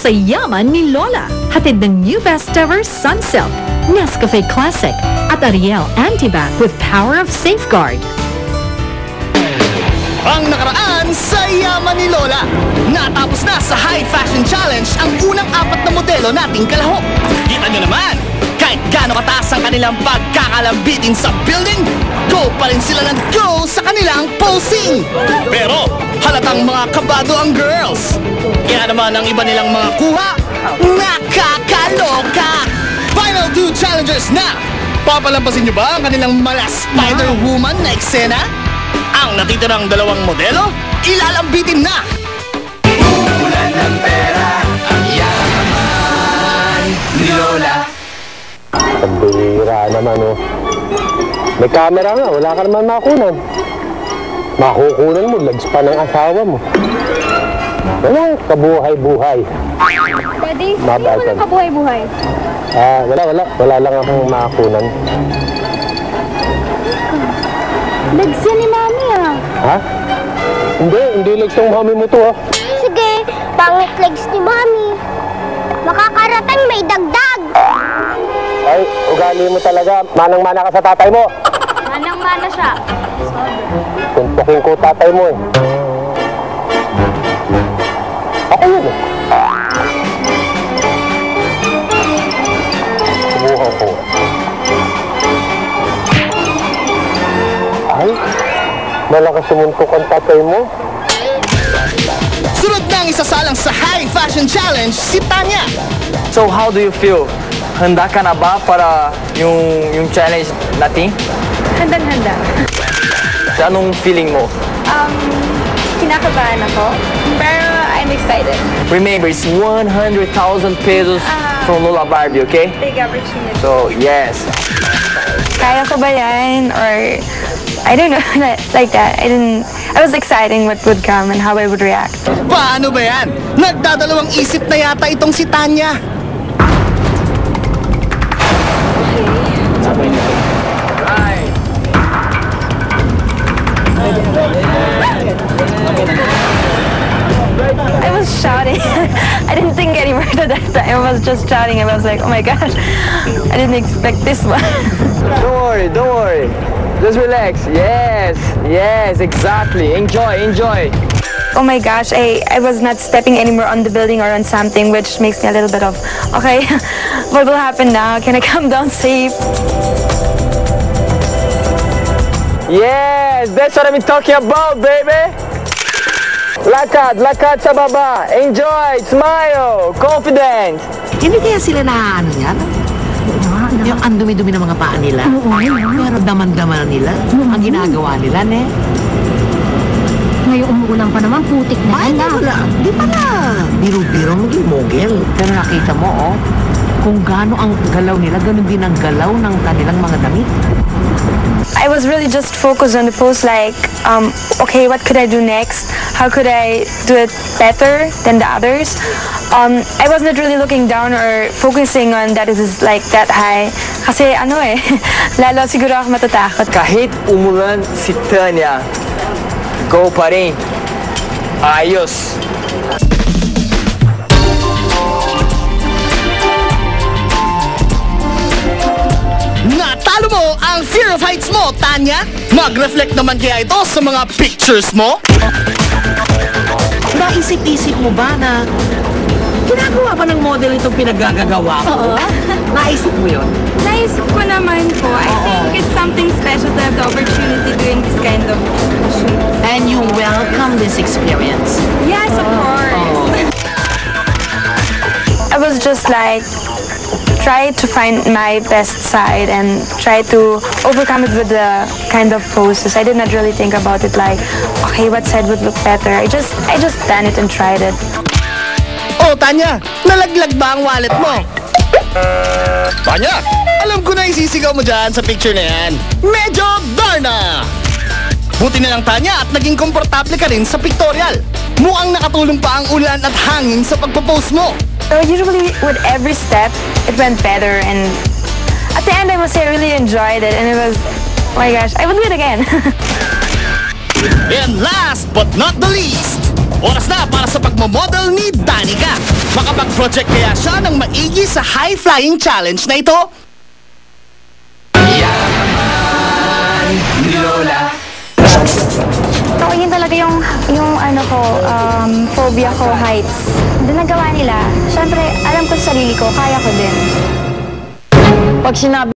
sa yaman ni Lola. Hatid ng new best ever Sunsilk, Nescafe Classic, at Ariel Antibac with power of safeguard. Ang nakaraan sa yaman ni Lola. Natapos na sa High Fashion Challenge ang unang 4 na modelo nating kalahok. Kita nyo naman, kahit gaano kataas ang kanilang pagkakalambitin sa building, go pa rin sila ng go sa kanilang posing. Pero halatang mga kabado ang girls. Kaya naman ang iba nilang mga kuha, nakakaloka. Final 2 challengers na. Papalampasin nyo ba ang kanilang mala Spider-Woman na eksena? Ang natitirang 2 modelo, ilalambitin na! Ulan ng pera, ang yaman ni Lola. Pambira naman, oh. May camera nga, wala ka naman makunan. Makukunan mo, lags pa ng asawa mo. Wala, kabuhay-buhay. Daddy, hindi mo lang kabuhay-buhay. Wala lang akong makunan. Legs yan ni Mami ah. Ha? Hindi legs ng mami mo to, ah. Sige, pangit legs ni Mami. Makakarating may dagdag. Ay, ugali mo talaga. Manang-mana ka sa tatay mo. Manang-mana siya. Tuntukin ko tatay mo, eh. Ako yun, eh. Subukan ko. Ay, malakas sumuntok ang tatay mo. Sunod na ang isasalang sa High Fashion Challenge, si Tanya. So how do you feel? Handa ka na ba para yung challenge natin? Handang-handa. So, anong feeling mo? Kinakabahan ako. Pero I'm excited. Remember, it's 100,000 pesos from Lola Barbie, okay? Big opportunity. So, yes. Kaya ko ba yan? Or I don't know, like that. I was exciting what would come and how I would react. Paano ba yan? Nagdadalawang isip na yata itong si Tanya. I was shouting. I didn't think any word at that time. I was just shouting. I was like, oh my gosh, I didn't expect this one. Don't worry. Just relax. Yes, exactly. Enjoy. Oh my gosh, I was not stepping anymore on the building or on something, which makes me a little bit of, okay, what will happen now? Can I come down safe? Yes, that's what I've been talking about, baby. Lakad sa baba. Enjoy, smile, confident. Hindi kaya sila na ano yan? Yung ang dumi-dumi ng mga paa nila. Pero daman-daman nila. Ang ginagawa nila, ne? Ngayon umuulan pa naman, putik na Ay, wala. Di pala. Biro-biro, mogil-mogil. Pero nakita mo, oh, kung gaano ang galaw nila, ganun din ang galaw ng kanilang mga damit. I was really just focused on the pose, like, okay, what could I do next? How could I do it better than the others? I was not really looking down or focusing on that it is like that high. Kasi lalo siguro ako matatakot. Kahit umulan si Tanya, go pa rin. Ayos. Natalo mo ang fear of heights mo, Tanya. Mag-reflect naman kaya ito sa mga pictures mo? Naisip-isip mo ba na ginagawa pa ng model itong pinaggagawa ko? Naisip mo yun? Naisip ko naman po. I think it's something special to have the opportunity doing this kind of shoot. And you welcome this experience? Yes, of course. I was just like, try to find my best side and try to overcome it with the kind of poses. I did not really think about it like, okay, what side would look better? I just done it and tried it. Oh, Tanya, nalaglag ba ang wallet mo? Tanya, alam ko na isisigaw mo dyan sa picture na yan. Medyo darna! Buti na lang, Tanya, at naging komportable ka rin sa pictorial. Mukhang nakatulong pa ang ulan at hangin sa pagpo-pose mo. So usually with every step, it went better, and at the end I must say I really enjoyed it, and it was, oh my gosh, I would do it again. And last but not the least, oras na para sa pagmamodel ni Danica. Makapag Nag-project kaya siya ng maigi sa high-flying challenge na ito? Yaman ni Lola. So, yun talaga yung ano ko, phobia ko, heights. Doon nagawa nila, syempre, alam ko sa sarili ko, kaya ko din. Pag sinabi